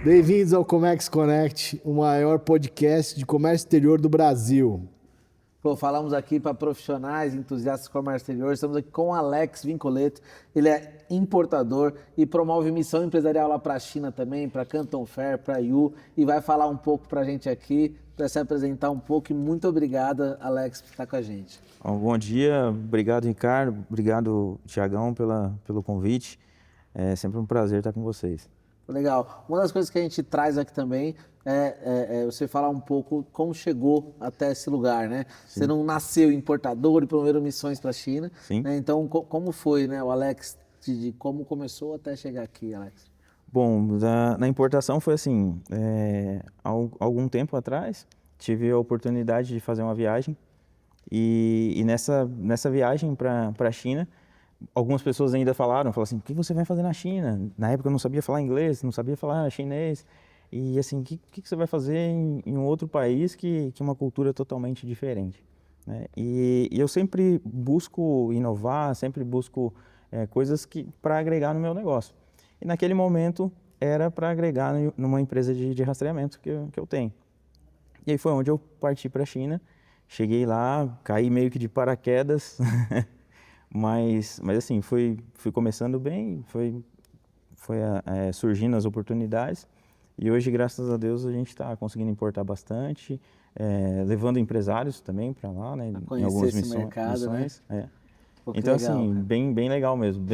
Bem-vindos ao Comex Connect, o maior podcast de comércio exterior do Brasil. Pô, falamos aqui para profissionais, entusiastas do comércio exterior. Estamos aqui com o Alex Vincoleto. Ele é importador e promove missão empresarial lá para a China também, para Canton Fair, para Yu, e vai falar um pouco para a gente aqui, para se apresentar um pouco. E muito obrigada, Alex, por estar com a gente. Bom dia, obrigado, Ricardo, obrigado, Thiagão, pelo convite. É sempre um prazer estar com vocês. Legal. Uma das coisas que a gente traz aqui também é você falar um pouco como chegou até esse lugar, né? Sim. Você não nasceu importador e promoveu missões para a China. Sim. Né? Então, como foi, né, o Alex, de como começou até chegar aqui, Alex? Bom, na importação foi assim, há algum tempo atrás, tive a oportunidade de fazer uma viagem e nessa viagem para a China, algumas pessoas ainda falaram assim, o que você vai fazer na China? Na época eu não sabia falar inglês, não sabia falar chinês. E assim, o que você vai fazer em um outro país que é uma cultura totalmente diferente? Né? E eu sempre busco inovar, sempre busco coisas para agregar no meu negócio. E naquele momento era para agregar numa empresa de rastreamento que eu tenho. E aí foi onde eu parti para a China. Cheguei lá, caí meio que de paraquedas. Mas assim, fui começando bem, foi surgindo as oportunidades e hoje, graças a Deus, a gente está conseguindo importar bastante, levando empresários também para lá, né, em algumas missões. Né? Pô, então, legal, assim, bem legal mesmo.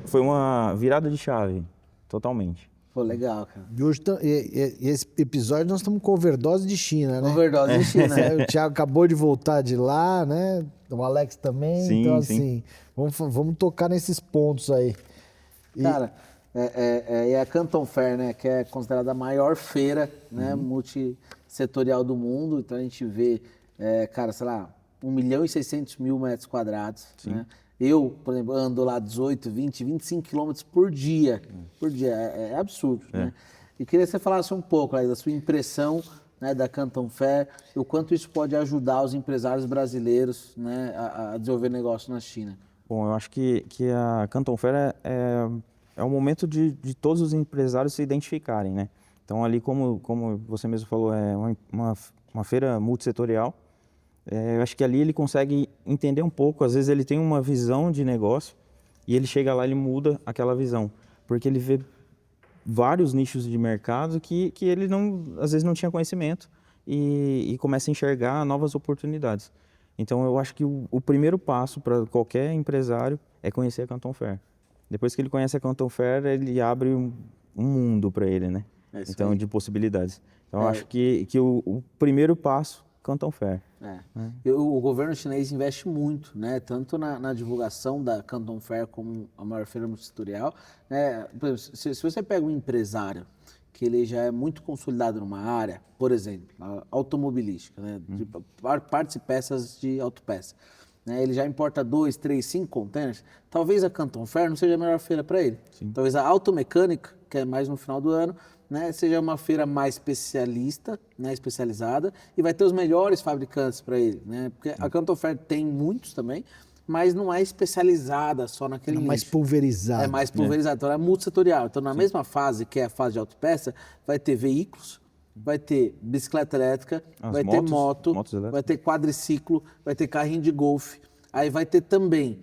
Foi uma virada de chave, totalmente. Pô, legal, cara. E hoje, esse episódio nós estamos com overdose de China, né? Overdose de China. O Thiago acabou de voltar de lá, né? O Alex também. Sim, então, sim. assim, vamos tocar nesses pontos aí. Cara, é a Canton Fair, né? Que é considerada a maior feira, né, multissetorial do mundo. Então a gente vê, cara, sei lá, 1.600.000 metros quadrados. Né? Eu, por exemplo, ando lá 18, 20, 25 quilômetros por dia. Por dia, é absurdo. Né? E queria que você falasse um pouco aí da sua impressão, né, da Canton Fair e o quanto isso pode ajudar os empresários brasileiros, né, a desenvolver negócio na China. Bom, eu acho que a Canton Fair é o momento de todos os empresários se identificarem, né? Então, ali, como você mesmo falou, é uma feira multissetorial. Eu acho que ali ele consegue entender um pouco, às vezes ele tem uma visão de negócio e ele chega lá e ele muda aquela visão, porque ele vê vários nichos de mercado que ele às vezes não tinha conhecimento e começa a enxergar novas oportunidades. Então eu acho que o primeiro passo para qualquer empresário é conhecer a Canton Fair. Depois que ele conhece a Canton Fair, ele abre um mundo para ele, né? Então, de possibilidades. Então eu acho que o primeiro passo, Canton Fair. O governo chinês investe muito, né? Tanto na divulgação da Canton Fair como a maior feira multissetorial. Né? Por exemplo, se você pega um empresário que ele já é muito consolidado numa área, por exemplo, automobilística, né? De partes e peças de autopeça. Né? Ele já importa 2, 3, 5 containers. Talvez a Canton Fair não seja a melhor feira para ele. Sim. Talvez a automecânica, que é mais no final do ano, né, seja uma feira mais especialista, né, especializada, e vai ter os melhores fabricantes para ele. Né? Porque a Canton Fair tem muitos também, mas não é especializada só naquele nicho. Mais pulverizada. É mais pulverizada. Então, é multissetorial. Então, na mesma fase, que é a fase de autopeça, vai ter veículos, vai ter bicicleta elétrica, ter moto, vai ter quadriciclo, vai ter carrinho de golfe. Aí vai ter também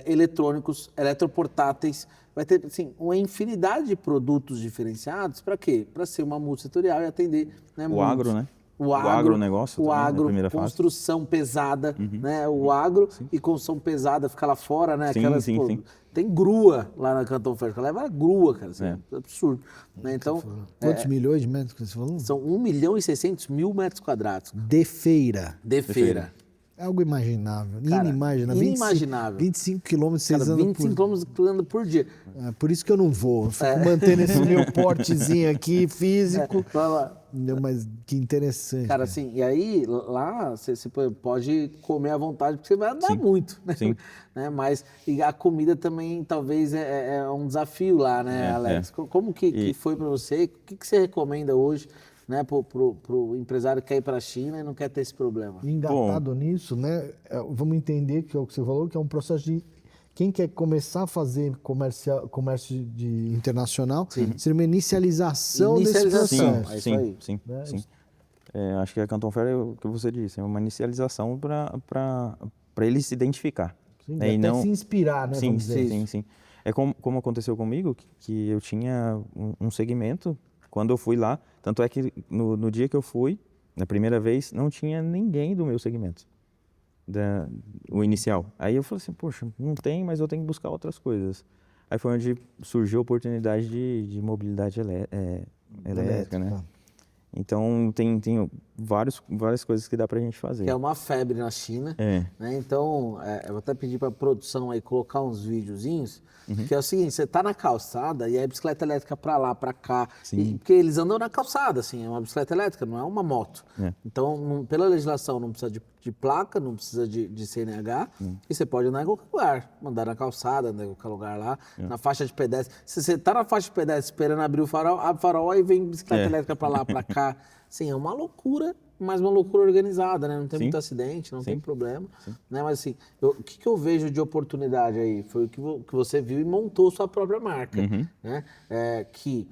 eletrônicos, eletroportáteis, vai ter assim, uma infinidade de produtos diferenciados. Para quê? Para ser uma multissetorial e atender, né, o agro, né? O agronegócio também, na primeira fase. Construção pesada, né? O agro e construção pesada, fica lá fora, né? Sim. Tem grua lá na Canton Fair, leva grua, cara, assim, é absurdo. Né? Então, quantos milhões de metros que você falou? São 1.600.000 metros quadrados. De feira. É algo imaginável, cara, inimaginável. 25 quilômetros vocês andam 25 quilômetros andando por dia. Por isso que eu não vou, eu fico mantendo esse meu portezinho aqui físico. Mas que interessante. Cara, assim, e aí lá você pode comer à vontade, porque você vai andar muito, né? Sim. Né? Mas e a comida também talvez é um desafio lá, né, Alex? Como que foi para você? O que você recomenda hoje, né, pro empresário que quer ir para a China e não quer ter esse problema? Engatado nisso, né? Vamos entender que é o que você falou, que é um processo quem quer começar a fazer comércio internacional, seria uma inicialização desse processo. Sim. Acho que a Canton Fair é o que você disse, é uma inicialização para ele se identificar. Sim, até não... se inspirar, né? Sim. É como aconteceu comigo, que eu tinha um segmento quando eu fui lá, tanto é que no dia que eu fui, na primeira vez, não tinha ninguém do meu segmento, o inicial. Aí eu falei assim, poxa, não tem, mas eu tenho que buscar outras coisas. Aí foi onde surgiu a oportunidade de mobilidade elétrica, né? Então, tem várias coisas que dá pra gente fazer. Que é uma febre na China. Né? Então, eu vou até pedir pra produção aí colocar uns videozinhos, que é o seguinte, você tá na calçada e aí a bicicleta elétrica pra lá, pra cá. Porque eles andam na calçada, assim, é uma bicicleta elétrica, não é uma moto. Então, pela legislação, não precisa de placa, não precisa de CNH, e você pode andar em qualquer lugar. Andar na calçada, andar em qualquer lugar lá, na faixa de pedestre. Se você tá na faixa de pedestre esperando abrir o farol, abre o farol, aí vem bicicleta elétrica pra lá, pra cá. Sim, é uma loucura, mas uma loucura organizada, né? Não tem muito acidente, não tem problema. Né? Mas assim, o que eu vejo de oportunidade aí? Foi o que você viu e montou sua própria marca. Né? Que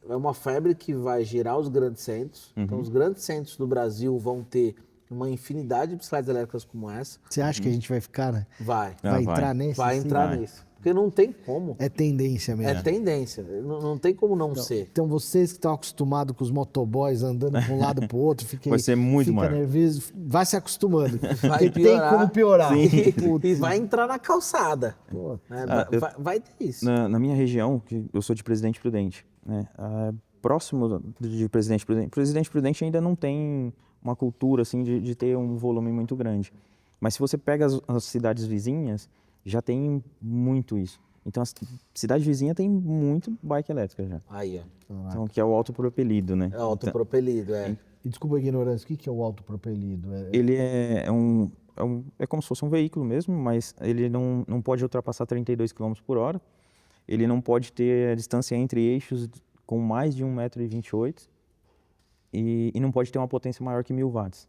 é uma febre que vai gerar os grandes centros. Então, os grandes centros do Brasil vão ter uma infinidade de bicicletas elétricas como essa. Você acha que a gente vai ficar, né? Vai entrar nesse? Vai entrar nesse. Porque não tem como. É tendência mesmo. É tendência. Não tem como não ser. Então, vocês que estão acostumados com os motoboys andando de um lado para o outro, vai ser muito maior. Nervoso, vai se acostumando. Vai piorar, tem como piorar. E vai entrar na calçada. Vai ter isso. Na minha região, que eu sou de Presidente Prudente, né? Próximo de Presidente Prudente. Presidente Prudente ainda não tem uma cultura assim, de ter um volume muito grande. Mas se você pega as cidades vizinhas, já tem muito isso. Então, a cidade vizinha tem muito bike elétrica já. Aí, ó. Então, que é o autopropelido, né? É o autopropelido, E desculpa a ignorância, o que é o autopropelido? Ele é como se fosse um veículo mesmo, mas ele não pode ultrapassar 32 km por hora. Ele não pode ter a distância entre eixos com mais de 1,28 m e não pode ter uma potência maior que 1000 watts.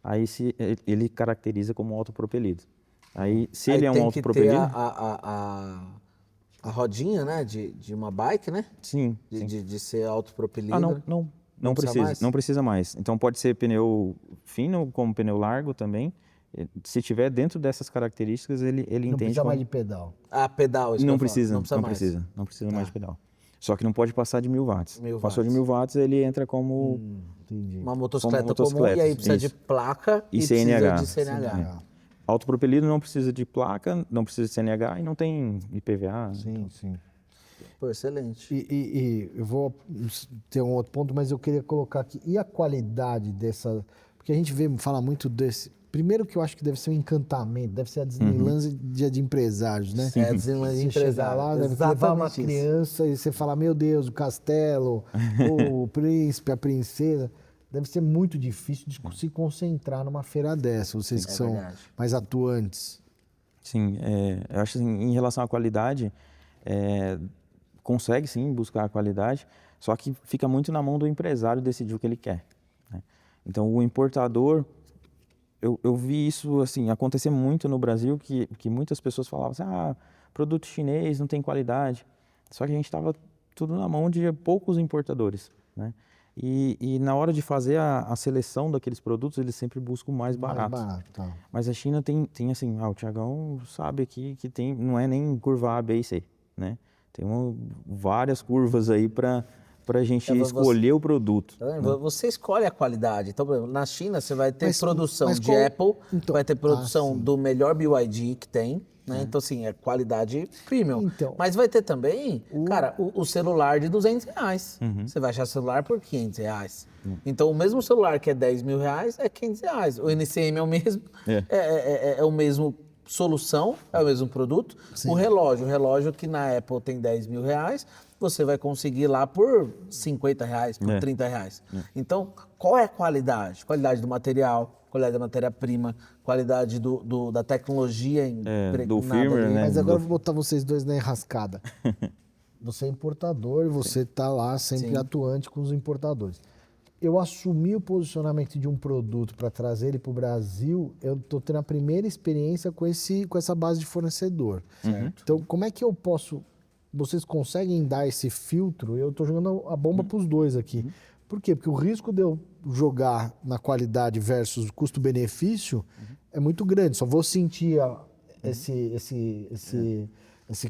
Aí ele caracteriza como autopropelido. Aí, se ele é um autopropelido... Tem que ter a rodinha, né, de uma bike, né? Sim. De ser autopropelido. Não precisa. Não precisa mais. Então, pode ser pneu fino, como pneu largo também. Se tiver dentro dessas características, ele entende... Não precisa mais de pedal. Pedal, isso não precisa mais de pedal. Só que não pode passar de 1000 watts. Passou de 1000 watts, ele entra como... Uma motocicleta comum, e aí precisa de placa e CNH. Precisa de CNH. Autopropelido não precisa de placa, não precisa de CNH e não tem IPVA. Sim. Pô, excelente. E eu vou ter um outro ponto, mas eu queria colocar aqui. E a qualidade dessa... Porque a gente fala muito desse... Primeiro que eu acho que deve ser um encantamento, deve ser a Disneylandia de empresários, né? Sim. É a Disneylandia de empresários. Lá, deve levar uma criança e você fala, meu Deus, o castelo, o príncipe, a princesa... Deve ser muito difícil de se concentrar numa feira dessa, vocês que são mais atuantes. Sim, eu acho assim, em relação à qualidade, consegue sim buscar a qualidade, só que fica muito na mão do empresário decidir o que ele quer. Né? Então, o importador, eu vi isso assim, acontecer muito no Brasil, que muitas pessoas falavam assim, produto chinês não tem qualidade, só que a gente estava tudo na mão de poucos importadores, né? E na hora de fazer a seleção daqueles produtos, eles sempre buscam o mais barato. Tá. Mas a China tem assim, o Thiagão sabe aqui que tem, não é nem curva A, B e C, né? Tem várias curvas aí para a gente escolher o produto. Né? Você escolhe a qualidade. Então, por exemplo, na China você vai ter produção de Apple, vai ter produção do melhor BYD que tem. Né? Então, assim, é qualidade premium. Mas vai ter também, cara, o celular de R$200. Você vai achar celular por R$500. Então, o mesmo celular que é R$10 mil é R$500. O NCM é o mesmo, é o mesmo solução, é o mesmo produto. Sim. O relógio que na Apple tem R$10 mil, você vai conseguir lá por R$50, por R$30. Então, qual é a qualidade? Qualidade do material, qualidade da matéria-prima, qualidade da tecnologia do firmware, né? Mas agora eu vou botar vocês dois na enrascada. Você é importador, você está lá sempre atuante com os importadores. eu assumir o posicionamento de um produto para trazer ele para o Brasil, eu estou tendo a primeira experiência com essa base de fornecedor. Certo. Então, como é que eu posso... Vocês conseguem dar esse filtro? Eu estou jogando a bomba para os dois aqui. Por quê? Porque o risco de eu jogar na qualidade versus custo-benefício é muito grande. Só vou sentir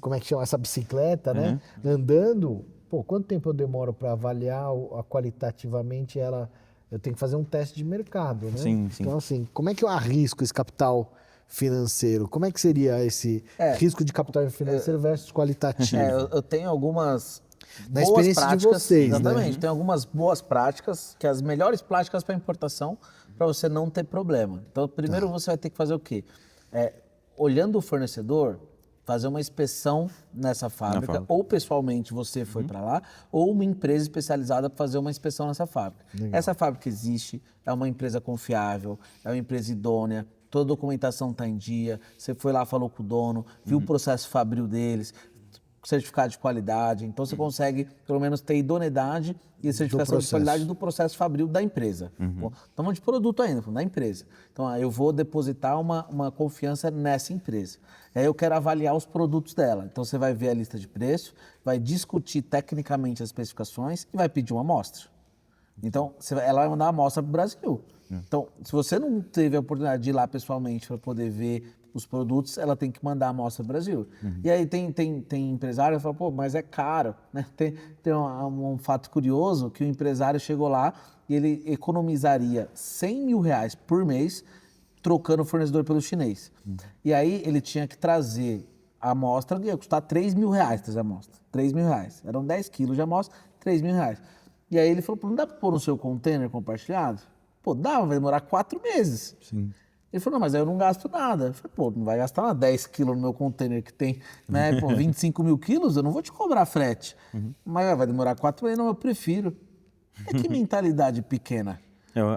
como é que chama? Essa bicicleta, né? Andando. Pô, quanto tempo eu demoro para avaliar qualitativamente ela? Eu tenho que fazer um teste de mercado, né? Sim, sim. Então, assim, como é que eu arrisco esse capital financeiro? Como é que seria esse risco de capital financeiro versus qualitativo? Eu tenho algumas Na boas experiência práticas. de vocês, né? Exatamente. Tem algumas boas práticas, que as melhores práticas para importação, para você não ter problema. Então, primeiro você vai ter que fazer o quê? Olhando o fornecedor, fazer uma inspeção nessa fábrica, ou pessoalmente você foi para lá, ou uma empresa especializada para fazer uma inspeção nessa fábrica. Legal. Essa fábrica existe, é uma empresa confiável, é uma empresa idônea, toda a documentação está em dia, você foi lá, falou com o dono, viu o processo fabril deles, certificado de qualidade, então você consegue pelo menos ter idoneidade e certificação de qualidade do processo fabril da empresa. Bom, estamos de produto ainda, da empresa. Então, eu vou depositar uma confiança nessa empresa. E aí eu quero avaliar os produtos dela. Então, você vai ver a lista de preço, vai discutir tecnicamente as especificações e vai pedir uma amostra. Então, ela vai mandar uma amostra para o Brasil. Então, se você não teve a oportunidade de ir lá pessoalmente para poder ver os produtos, ela tem que mandar a amostra para o Brasil. E aí tem empresário que fala, pô, mas é caro, né? Tem um fato curioso que o empresário chegou lá e ele economizaria R$100 mil por mês trocando o fornecedor pelo chinês. E aí ele tinha que trazer a amostra, ia custar R$3 mil trazer a amostra. R$3 mil. Eram 10 quilos de amostra, R$3 mil. E aí ele falou, pô, não dá para pôr no seu container compartilhado? Pô, dá, vai demorar 4 meses. Sim. Ele falou, não, mas aí eu não gasto nada. Eu falei, pô, não vai gastar 10 quilos no meu container que tem, né, pô, 25 mil quilos, eu não vou te cobrar frete. Mas vai demorar 4 meses, não, eu prefiro. Que mentalidade pequena.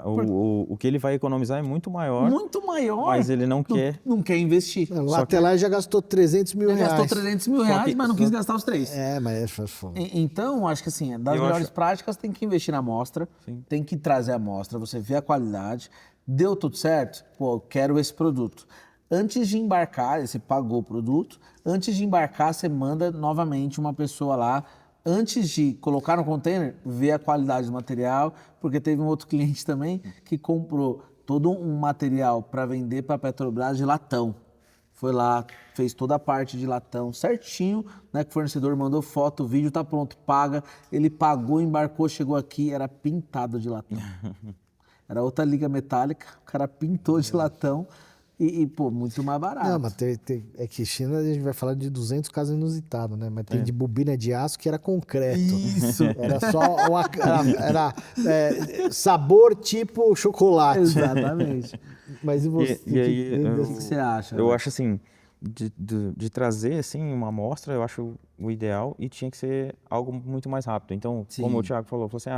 O que ele vai economizar é muito maior. Muito maior. Mas ele não quer. Não quer investir. Até lá ele já gastou R$300 mil. Ele gastou R$300 mil, mas não quis gastar os 3. Mas foi foda. Então, acho que assim, das melhores práticas, tem que investir na amostra, tem que trazer a amostra, você vê a qualidade. Deu tudo certo? Pô, eu quero esse produto. Antes de embarcar, você pagou o produto, antes de embarcar, você manda novamente uma pessoa lá, antes de colocar no container, ver a qualidade do material, porque teve um outro cliente também que comprou todo um material para vender para a Petrobras de latão. Foi lá, fez toda a parte de latão certinho, né? Que o fornecedor mandou foto, o vídeo tá pronto, paga. Ele pagou, embarcou, chegou aqui, era pintado de latão. Era outra liga metálica, o cara pintou de latão pô, muito mais barato. Não, mas é que China a gente vai falar de 200 casos inusitados, né? Mas tem de bobina de aço que era concreto. Isso. Era só sabor tipo chocolate. Exatamente. Mas e você? E aí, O que você acha? Eu acho assim, de trazer assim uma amostra, eu acho o ideal e tinha que ser algo muito mais rápido. Então, como o Thiago falou assim,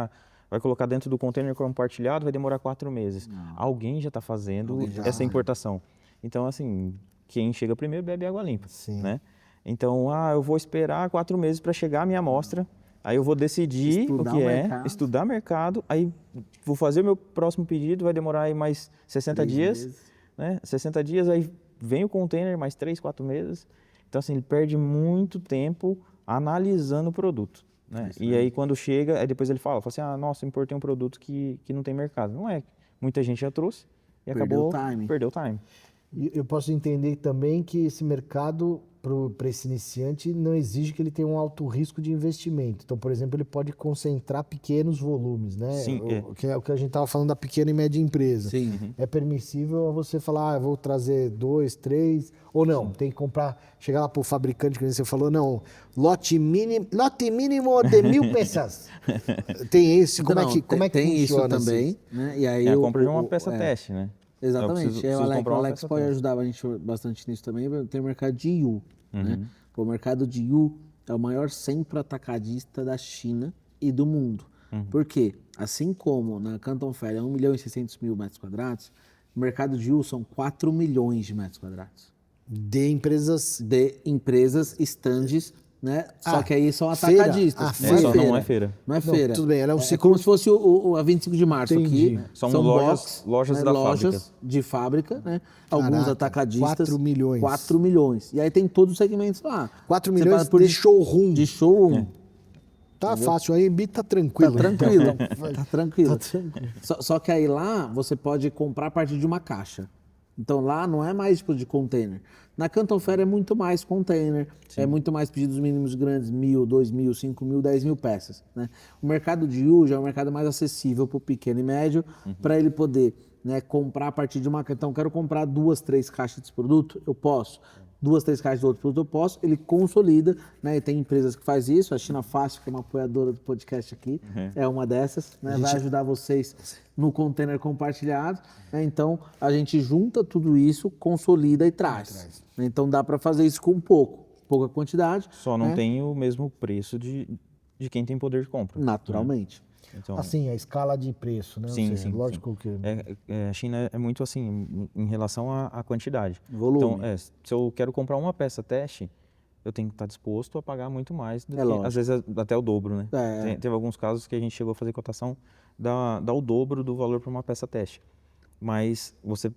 vai colocar dentro do container compartilhado, vai demorar 4 meses. Alguém já está fazendo essa importação. Então, assim, quem chega primeiro bebe água limpa, né? Então, eu vou esperar 4 meses para chegar a minha amostra, aí eu vou decidir estudar mercado, aí vou fazer o meu próximo pedido, vai demorar aí mais 60 dias, né? 60 dias, aí vem o container, mais 3, 4 meses. Então, assim, ele perde muito tempo analisando o produto. Né? E aí quando chega, aí depois ele fala assim, nossa, importei um produto que não tem mercado. Não é, muita gente já trouxe e perdeu o time. E eu posso entender também que esse mercado, para esse iniciante, não exige que ele tenha um alto risco de investimento. Então, por exemplo, ele pode concentrar pequenos volumes, né? Sim, que é o que a gente estava falando da pequena e média empresa. Sim. É permissível você falar, eu vou trazer 2, 3, ou não, tem que comprar, chegar lá para o fabricante, que você falou, não, lote mínimo de 1.000 peças. Tem esse, como é que tem funciona isso também, né? E aí a compra de uma peça teste, né? Exatamente. O Alex pode ajudar a gente bastante nisso também. Tem o mercado de Yiwu, né? O mercado de Yiwu é o maior centro atacadista da China e do mundo. Por quê? Assim como na Canton Fair é 1.600.000 metros quadrados, o mercado de Yiwu são 4 milhões de metros quadrados. De empresas, estandes né? Só que aí são feira? atacadistas. Ah, Não é só feira. não é feira. Não é feira. Tudo bem, ela é um É ciclo... como se fosse a 25 de março Entendi. aqui. São box, lojas né? da lojas fábrica. de fábrica, né? Alguns Caraca, atacadistas. 4 milhões. 4 milhões. E aí tem todos os segmentos lá. 4 Você milhões paga por de showroom. De showroom. Tá fácil, aí Embi tá tranquilo. Tá tranquilo, tá tranquilo. Tá tranquilo. Só que aí lá você pode comprar a partir de uma caixa. Então lá não é mais tipo de container. Na Canton Fair é muito mais container, é muito mais pedidos mínimos grandes, 1.000, 2.000, 5.000, 10.000 peças. Né? O mercado de hoje é um mercado mais acessível para o pequeno e médio, para ele poder, né, comprar a partir de uma... Então, quero comprar 2, 3 caixas desse produto? Eu posso. 2, 3 caixas de outro produto eu posso, ele consolida, né? E tem empresas que faz isso, a China Fácil, que é uma apoiadora do podcast aqui, é uma dessas, né? Vai ajudar vocês no container compartilhado, né? Então a gente junta tudo isso, consolida e traz. Então dá para fazer isso com pouca quantidade. Só não né? tem o mesmo preço de quem tem poder de compra. Naturalmente. Então, Assim, a escala de preço, né? Sim, Ou seja, sim, lógico que... a China é muito assim em relação à quantidade. Volume. Então, se eu quero comprar uma peça teste, eu tenho que estar disposto a pagar muito mais do que, lógico. às vezes, até o dobro, né? É. Teve alguns casos que a gente chegou a fazer cotação, dá o dobro do valor para uma peça teste. Mas você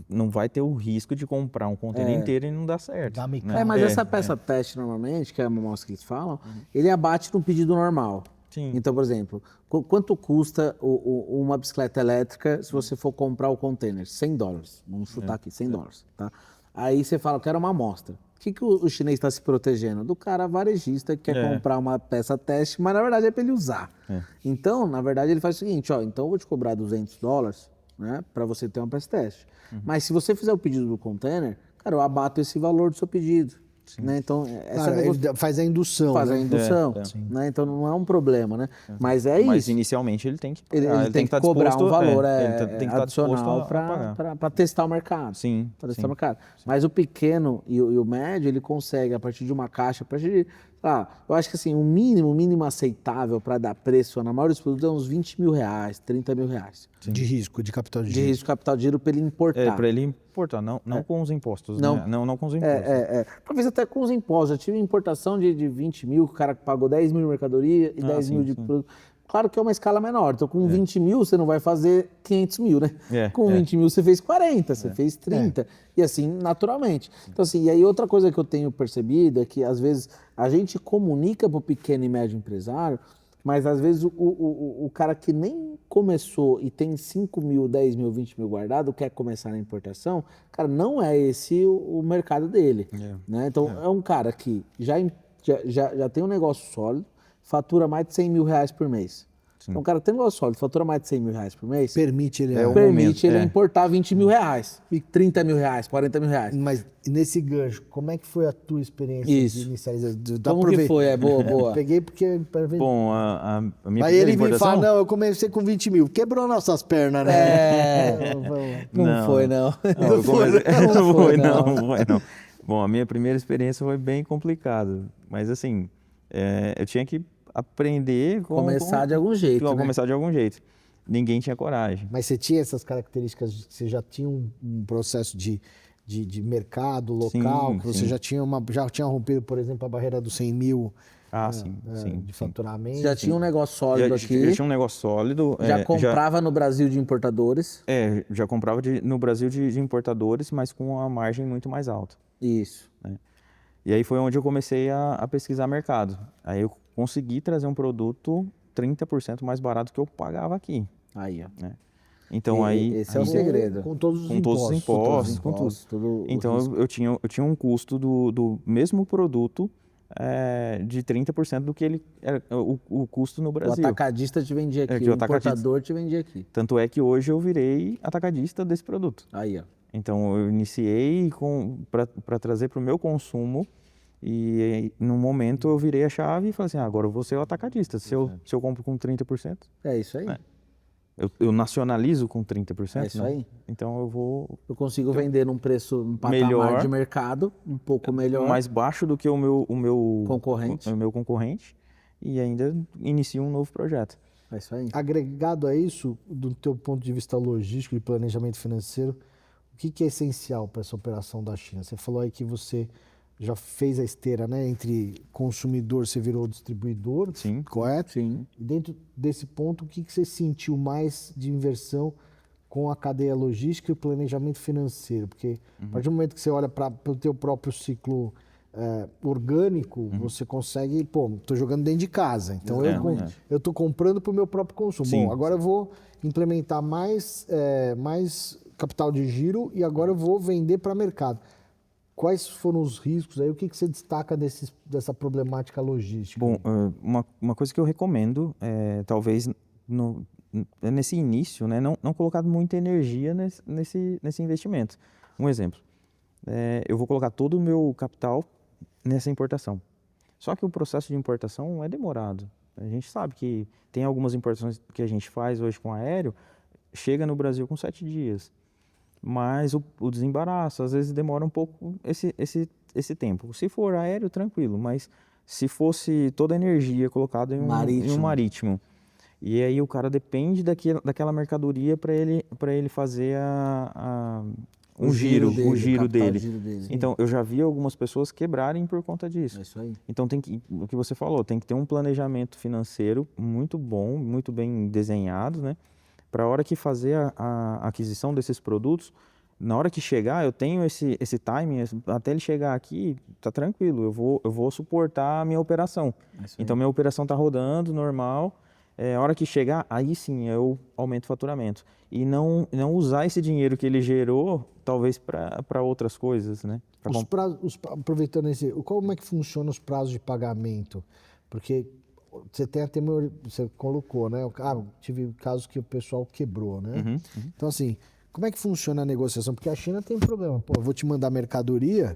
não vai ter o risco de comprar um container inteiro e não dar certo. Dá-me né? Mas essa peça teste, normalmente, que é a amostra que eles falam, ele abate no pedido normal. Sim. Então, por exemplo, quanto custa uma bicicleta elétrica se você for comprar o container? $100. Vamos chutar aqui, $100. Tá? Aí você fala, eu quero uma amostra. O que o chinês está se protegendo? Do cara varejista que quer comprar uma peça teste, mas na verdade é para ele usar. Então, na verdade, ele faz o seguinte, então eu vou te cobrar $200, né, para você ter uma peça teste. Mas se você fizer o pedido do container, cara, eu abato esse valor do seu pedido. Né? Então, Cara, ele faz a indução. faz a né? indução, né? Então não é um problema, né? Mas é Mas isso. inicialmente ele tem que Ele tem que estar cobrar disposto, um valor tem que estar disposto adicional a pagar. para testar o mercado. Sim, Para testar sim. o mercado. Mas o pequeno e o médio, ele consegue, a partir de uma caixa, a partir de... eu acho que assim, o mínimo aceitável para dar preço na maioria dos produtos é uns $20 mil, $30 mil. De risco, de capital de De giro. risco capital de giro para ele importar. Para ele importar, não com os impostos, Não. né? Não com os impostos. Talvez até com os impostos. Já tive importação de 20 mil, que o cara pagou 10 mil de mercadoria e 10 mil de produto. Claro que é uma escala menor. Então, com 20 mil, você não vai fazer 500 mil, né? Com 20 mil, você fez 40, você fez 30. E assim, naturalmente. Então, assim, e aí outra coisa que eu tenho percebido é que, às vezes, a gente comunica para o pequeno e médio empresário, mas, às vezes, o cara que nem começou e tem 5 mil, 10 mil, 20 mil guardado, quer começar na importação, cara, não é esse o mercado dele. Né? Então, é um cara que já tem um negócio sólido, fatura mais de $100 mil por mês. Então, o cara tem um negócio sólido, fatura mais de $100 mil por mês, Permite ele... permite ele importar 20 mil reais, 30 mil reais, 40 mil reais. Mas nesse gancho, como é que foi a tua experiência Isso. de inicialização? Como que foi? Boa. Peguei porque... Bom, a minha Aí primeira ele me importação... fala, não, eu comecei com 20 mil. Quebrou nossas pernas, né? Não foi, não. Não foi, não. Bom, a minha primeira experiência foi bem complicada, mas assim, eu tinha que aprender... Começar de algum jeito, né? Começar de algum jeito. Ninguém tinha coragem. Mas você tinha essas características, você já tinha um processo de mercado local, Sim, que você sim. já tinha rompido, por exemplo, a barreira dos 100 mil Sim. de faturamento. Você já tinha um negócio sólido aqui. Já tinha um negócio sólido. Já comprava no Brasil de importadores. Já comprava no Brasil de importadores, mas com uma margem muito mais alta. Isso. E aí foi onde eu comecei a pesquisar mercado. Aí eu consegui trazer um produto 30% mais barato que eu pagava aqui. Aí, ó. Né? Então aí... Esse é o segredo. Com todos os Com todos os impostos, com tudo. Tudo Então eu tinha um custo do mesmo produto de 30% do que ele era o custo no o Brasil. atacadista te vendia aqui, que o o atacadista- importador te vendia aqui. Tanto é que hoje eu virei atacadista desse produto. Aí, ó. Então eu iniciei para trazer para o meu consumo e no momento eu virei a chave e falei assim, agora eu vou ser o atacadista. Se eu compro com 30%, É isso aí. eu nacionalizo com 30%. É isso aí. Então eu vou Eu consigo vender num preço, um patamar Melhor. de mercado, um pouco melhor. mais baixo do que o meu Concorrente. o meu concorrente e ainda inicio um novo projeto. É isso aí. Agregado a isso, do teu ponto de vista logístico e planejamento financeiro, o que é essencial para essa operação da China? Você falou aí que você já fez a esteira, né? Entre consumidor, você virou distribuidor, Sim. correto? Sim. E dentro desse ponto, o que você sentiu mais de inversão com a cadeia logística e o planejamento financeiro? Porque a partir do momento que você olha para o teu próprio ciclo orgânico, você consegue, estou jogando dentro de casa, então eu estou comprando para o meu próprio consumo. Sim. Bom, agora eu vou implementar mais capital de giro e agora eu vou vender para mercado. Quais foram os riscos aí? O que você destaca dessa problemática logística? Bom, uma coisa que eu recomendo, talvez nesse início, né, não colocar muita energia nesse investimento. Um exemplo, eu vou colocar todo o meu capital nessa importação. Só que o processo de importação é demorado. A gente sabe que tem algumas importações que a gente faz hoje com aéreo, chega no Brasil com 7 dias. Mas o desembaraço, às vezes, demora um pouco esse tempo. Se for aéreo, tranquilo. Mas se fosse toda a energia colocada em um marítimo, e aí o cara depende daquela mercadoria para ele fazer o giro dele. Então, eu já vi algumas pessoas quebrarem por conta disso. É isso aí. Então, o que você falou, tem que ter um planejamento financeiro muito bom, muito bem desenhado, né? Para a hora que fazer a aquisição desses produtos, na hora que chegar, eu tenho esse timing, até ele chegar aqui, tá tranquilo, eu vou suportar a minha operação. Então, minha operação está rodando, normal. A hora que chegar, aí sim eu aumento o faturamento. E não usar esse dinheiro que ele gerou, talvez para outras coisas, né? Aproveitando como é que funciona os prazos de pagamento? Porque você tem até você colocou, né? Tive casos que o pessoal quebrou, né? Então, assim, como é que funciona a negociação? Porque a China tem um problema. Pô, eu vou te mandar mercadoria,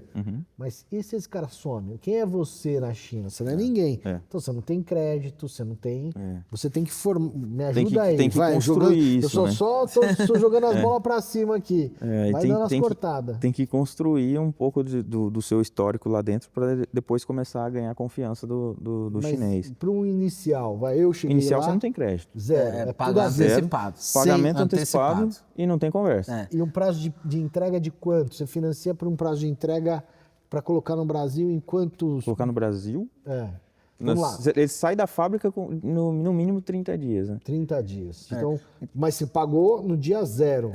mas e se esse cara some? Quem é você na China? Você não é ninguém. Então, você não tem crédito, você não tem... Você tem que formar... Me ajuda aí. Tem que construir isso, eu só estou jogando as bolas para cima aqui. Vai dando as cortadas. Tem que construir um pouco do seu histórico lá dentro para depois começar a ganhar a confiança do chinês. Para um inicial, eu cheguei inicial lá, você não tem crédito. Zero. Pagar antecipado. Pagamento antecipado e não tem conversa. E um prazo de entrega de quanto? Você financia por um prazo de entrega para colocar no Brasil em quantos... Colocar no Brasil? Vamos lá. Ele sai da fábrica no mínimo 30 dias, né? 30 dias. Então, mas você pagou no dia 0.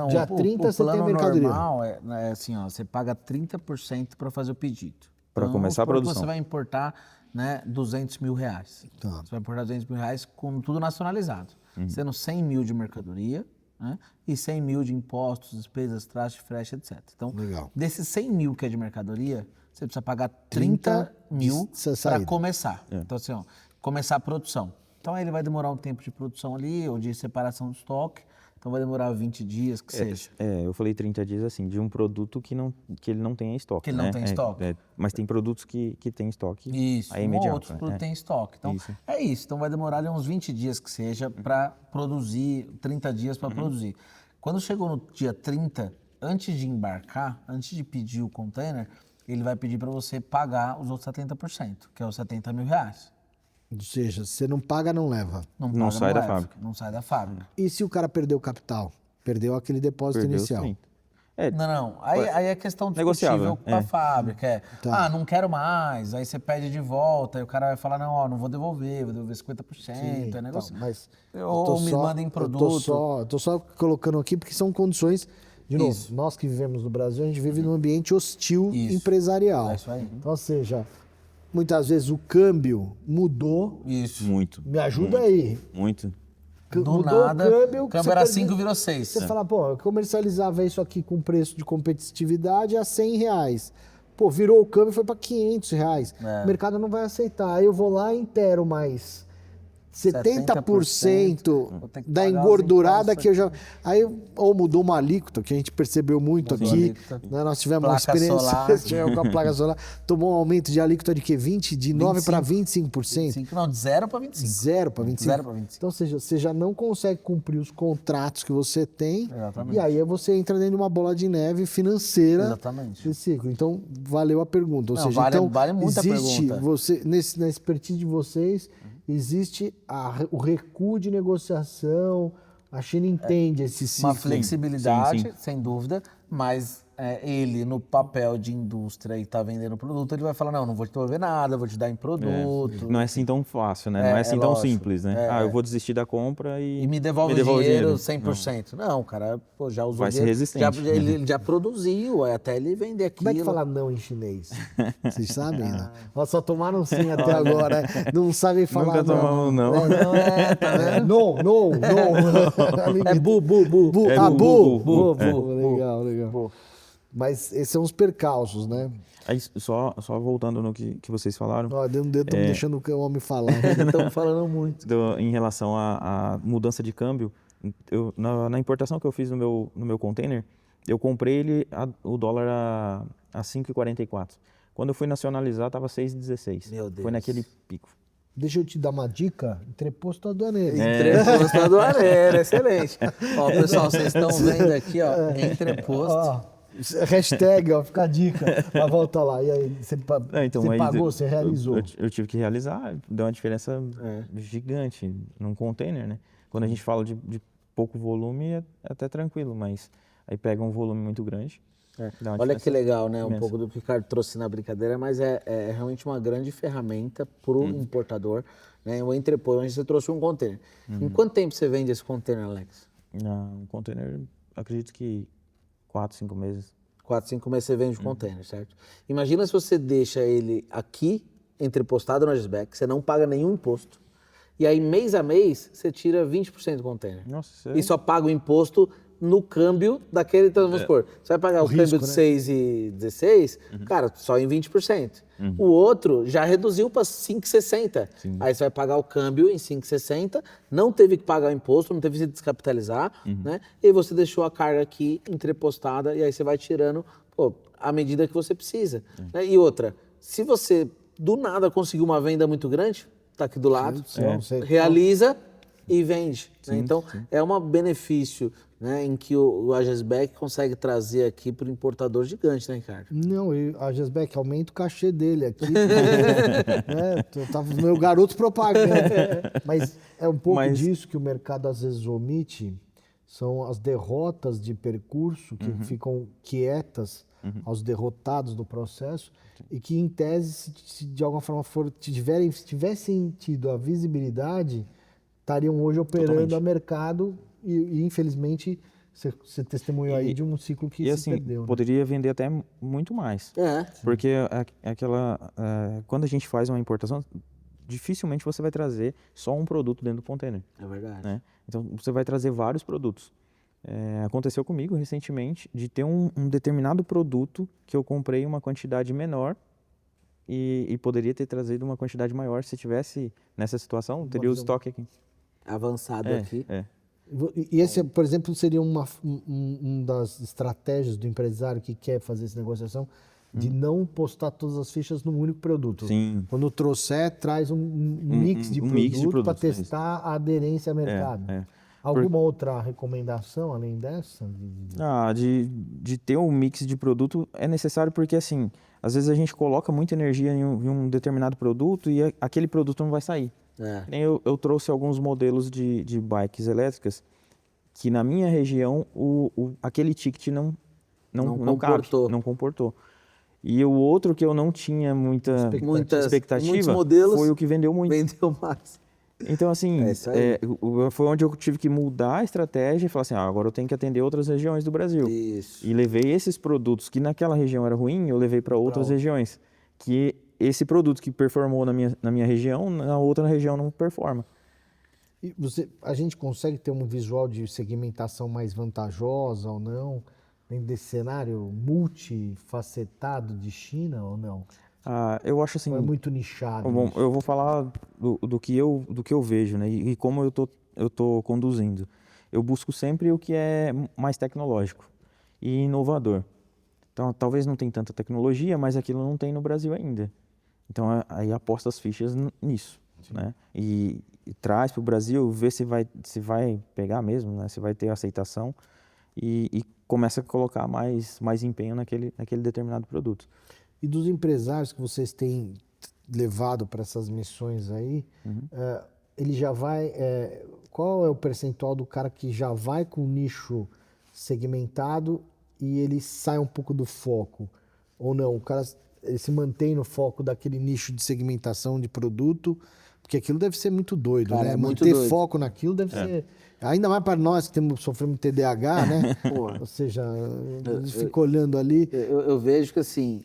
Dia 30 você tem a mercadoria. O plano normal é assim, ó, você paga 30% para fazer o pedido. Para começar a produção. Você vai importar, né, 200 mil reais. Tá. Você vai importar 200 mil reais com tudo nacionalizado. Sendo 100 mil de mercadoria, né, e 100 mil de impostos, despesas, traste, frete, etc. Então, desses 100 mil que é de mercadoria, você precisa pagar 30 mil para começar. Então, assim, ó, começar a produção. Então, aí ele vai demorar um tempo de produção ali, ou de separação de estoque. Então, vai demorar 20 dias, que seja. Eu falei 30 dias, assim, de um produto que ele não tem estoque. Que ele não tem estoque. Mas tem produtos que tem estoque. Isso, aí imediato, outros produtos tem estoque. Então, é isso. Então, vai demorar ali uns 20 dias, que seja, para produzir, 30 dias para produzir. Quando chegou no dia 30, antes de embarcar, antes de pedir o container, ele vai pedir para você pagar os outros 70%, que é os 70 mil reais. Ou seja, você não paga, não leva. Não sai da fábrica. Não sai da fábrica. E se o cara perdeu o capital? Perdeu aquele depósito inicial? Não. Aí é questão discutível com a fábrica. Não quero mais. Aí você pede de volta. Aí o cara vai falar, não vou devolver 50%. É negócio. Mas ou me mandem produto. Estou só colocando aqui porque são condições... De novo, nós que vivemos no Brasil, a gente vive num ambiente hostil empresarial. É isso aí. Então, ou seja, muitas vezes o câmbio mudou. Isso. Muito. Me ajuda aí. Muito. Do nada, o câmbio era 5, virou 6. Você fala, eu comercializava isso aqui com preço de competitividade a 100 reais. Virou o câmbio e foi para 500 reais. O mercado não vai aceitar. Aí eu vou lá e intero mais 70% da engordurada que eu já... Aí, ou mudou uma alíquota, que a gente percebeu muito aqui. Né? Nós tivemos uma experiência com a placa solar. Tomou um aumento de alíquota de quê? 20? De 9 para 25%? Não, de 0 para 25%. 0 para 25%. Então, ou seja, você já não consegue cumprir os contratos que você tem. Exatamente. E aí você entra dentro de uma bola de neve financeira. Exatamente. Desse ciclo. Então, valeu a pergunta. Ou seja, vale muito a pergunta. Na expertise de vocês... Existe o recuo de negociação, a China entende esse ciclo. Uma flexibilidade, sem dúvida, mas ele no papel de indústria e tá vendendo produto, ele vai falar, não vou te devolver nada, vou te dar em produto. Não é assim tão fácil, né? Não é assim tão simples, né? Eu vou desistir da compra e me devolve o dinheiro 100%. Não, o cara já usou vai ser dinheiro, resistente. ele já produziu, até ele vender aquilo. Como é que fala não em chinês? Vocês sabem, né? Só tomaram sim até agora. Não sabem falar Nunca tomamos não. Tá vendo? Não. É bu. Legal. Mas esses são os percalços, né? Aí, só voltando no que vocês falaram. Ó, deu um dedo, estamos deixando o homem falar. Estamos falando muito. Em relação à mudança de câmbio, na importação que eu fiz no meu container, eu comprei ele o dólar a 5,44. Quando eu fui nacionalizar, estava 6,16. Meu Deus. Foi naquele pico. Deixa eu te dar uma dica. Entreposto aduaneiro. Entreposto aduaneiro, excelente. Ó, pessoal, vocês estão vendo aqui, ó, entreposto. Hashtag, ó, fica a dica. Mas volta lá. E aí, você pagou, você realizou? Eu tive que realizar, deu uma diferença gigante num container, né? Quando a gente fala de pouco volume, é até tranquilo, mas aí pega um volume muito grande. Olha que legal, né? Um pouco do que o Ricardo trouxe na brincadeira, mas é realmente uma grande ferramenta para o importador, né? O entrepôt, onde você trouxe um container. Em quanto tempo você vende esse container, Alex? Um container, acredito que 4, 5 meses. 4, 5 meses você vende o container, certo? Imagina se você deixa ele aqui, entrepostado no Agisbeck, você não paga nenhum imposto, e aí mês a mês você tira 20% do container. Nossa, e só paga o imposto no câmbio daquele, então vamos supor, você vai pagar o câmbio de 6,16, cara, só em 20%. O outro já reduziu para 5,60. Aí você vai pagar o câmbio em 5,60, não teve que pagar o imposto, não teve que se descapitalizar, né? E você deixou a carga aqui entrepostada e aí você vai tirando à medida que você precisa. Né? E outra, se você do nada conseguiu uma venda muito grande, tá aqui do lado, realiza e vende. Né? Então, é um benefício, né, em que o Agisbeck consegue trazer aqui para o importador gigante, né, Ricardo? Não, a Agisbeck aumenta o cachê dele aqui. Tava meu garoto propaganda. Mas é um pouco disso que o mercado às vezes omite, são as derrotas de percurso que ficam quietas aos derrotados do processo e que, em tese, se de alguma forma tivessem tido a visibilidade, estariam hoje operando a mercado e infelizmente, você testemunhou aí de um ciclo que se assim, perdeu. Né? Poderia vender até muito mais. Porque quando a gente faz uma importação, dificilmente você vai trazer só um produto dentro do container. É verdade. Né? Então, você vai trazer vários produtos. Aconteceu comigo recentemente de ter um determinado produto que eu comprei uma quantidade menor e poderia ter trazido uma quantidade maior. Se tivesse nessa situação, teria o estoque aqui. Avançado aqui. E esse, por exemplo, seria uma das estratégias do empresário que quer fazer essa negociação, de não postar todas as fichas num único produto. Sim. Quando trouxer, traz um mix de produto para testar a aderência ao mercado. Alguma outra recomendação além dessa? De ter um mix de produto é necessário porque, assim, às vezes a gente coloca muita energia em um determinado produto e aquele produto não vai sair. Eu trouxe alguns modelos de bikes elétricas que na minha região aquele ticket não comportou. E o outro que eu não tinha muita expectativa foi o que vendeu muito. Vendeu mais. Então, assim, foi onde eu tive que mudar a estratégia e falar assim, agora eu tenho que atender outras regiões do Brasil. Isso. E levei esses produtos que naquela região era ruim, eu levei para outras regiões. Que esse produto que performou na minha região, na outra região não performa. E a gente consegue ter um visual de segmentação mais vantajosa ou não, dentro desse cenário multifacetado de China ou não? Eu acho assim... Ou é muito nichado? Bom, eu vou falar do que eu vejo, né? E como eu tô conduzindo. Eu busco sempre o que é mais tecnológico e inovador. Então, talvez não tenha tanta tecnologia, mas aquilo não tem no Brasil ainda. Então, aí aposta as fichas nisso, né? E traz para o Brasil, vê se vai pegar mesmo, né? Se vai ter aceitação e começa a colocar mais empenho naquele determinado produto. E dos empresários que vocês têm levado para essas missões aí, ele já vai... qual é o percentual do cara que já vai com o nicho segmentado e ele sai um pouco do foco, ou não? O cara ele se mantém no foco daquele nicho de segmentação de produto, porque aquilo deve ser muito doido, Cara, né? é muito Manter doido. foco naquilo deve ser... Ainda mais para nós que sofremos TDAH, né? Pô. Ou seja, a gente fica olhando ali... Eu vejo que, assim,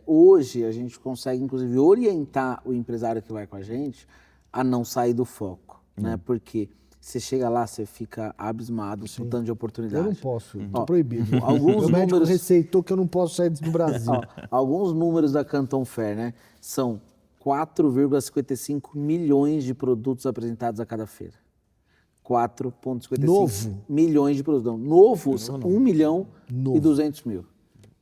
hoje a gente consegue, inclusive, orientar o empresário que vai com a gente a não sair do foco, né? Porque você chega lá, você fica abismado com o tanto de oportunidade. Eu não posso, tô proibido. Alguns Meu médico números... receitou que eu não posso sair do Brasil. Alguns números da Canton Fair, né? São 4,55 milhões de produtos apresentados a cada feira. 4,55 Novo? milhões de produtos. Não, novo, 1 milhão e 200 mil.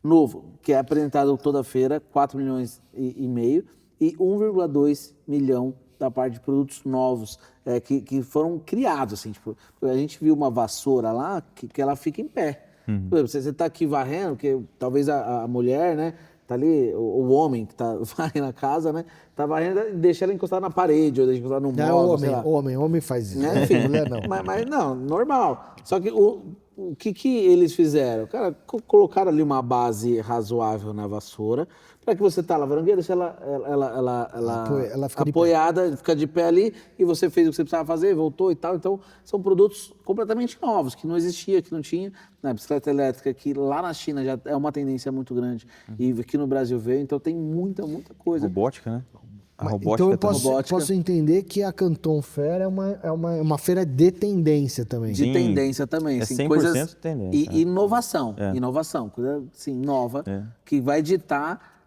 Novo, que é apresentado toda feira, 4 milhões e meio, e 1,2 milhão da parte de produtos novos, que foram criados. Assim, tipo, a gente viu uma vassoura lá que ela fica em pé. Por exemplo, você está aqui varrendo, que talvez a mulher, né? Tá ali, o homem que tá varrendo a casa, né? Tá varrendo e deixa ela encostada na parede, ou deixa encostada no móvel, sei lá. Homem faz isso. Né? Enfim, Mulher não. Mas não, normal. Só que o que eles fizeram? Cara, colocaram ali uma base razoável na vassoura, para que você tá lavando, deixa ela fica de apoiada, fica de pé ali, e você fez o que você precisava fazer, voltou e tal. Então, são produtos completamente novos, que não existia, que não tinha. Na bicicleta elétrica, que lá na China já é uma tendência muito grande, e aqui no Brasil veio, então tem muita coisa. Robótica, né? A robótica Então eu também. posso entender que a Canton Fair é uma feira de tendência também. De tendência também. É Assim, 100% coisas, tendência. E inovação. Inovação, coisa assim, nova, que vai ditar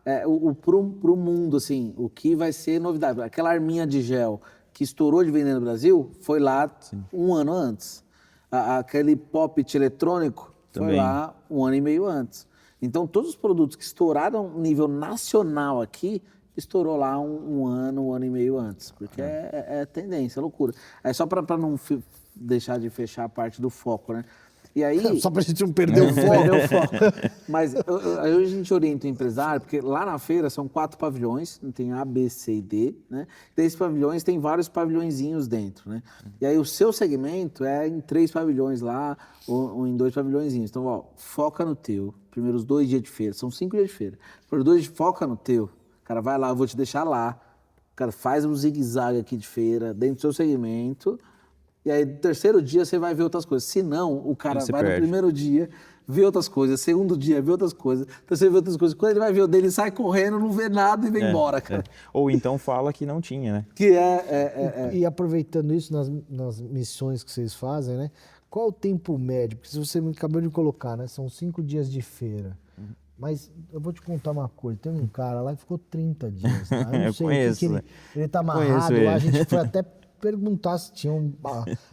pro mundo, assim, o que vai ser novidade. Aquela arminha de gel que estourou de vender no Brasil, foi lá um ano antes. Aquele pop-it eletrônico foi Também. lá um ano e meio antes. Então, todos os produtos que estouraram nível nacional aqui, estourou lá um ano e meio antes, porque é tendência, é loucura. É só para não deixar de fechar a parte do foco, né? E aí... Só pra gente não perder o foco. Perder o foco. Mas aí a gente orienta o empresário, porque lá na feira são 4 pavilhões, tem A, B, C e D, né? Desses pavilhões tem vários pavilhõezinhos dentro, né? E aí o seu segmento é em 3 pavilhões lá, ou em 2 pavilhõezinhos. Então, ó, foca no teu. Primeiros 2 dias de feira, são 5 dias de feira. Primeiros 2 dias, foca no teu. Cara, vai lá, eu vou te deixar lá. Cara, faz um zigue-zague aqui de feira, dentro do seu segmento. E aí, no terceiro dia, você vai ver outras coisas. Se não, o cara vai no primeiro dia, vê outras coisas. Segundo dia, vê outras coisas. Terceiro, vê outras coisas. Quando ele vai ver o dele, sai correndo, não vê nada e vem embora, cara. Ou então fala que não tinha, né? Que E aproveitando isso nas missões que vocês fazem, né? Qual o tempo médio? Porque se você me acabou de colocar, né? São 5 dias de feira. Mas eu vou te contar uma coisa. Tem um cara lá que ficou 30 dias. Tá? Eu não sei conheço, o que ele tá amarrado lá. A gente foi até perguntar se tinha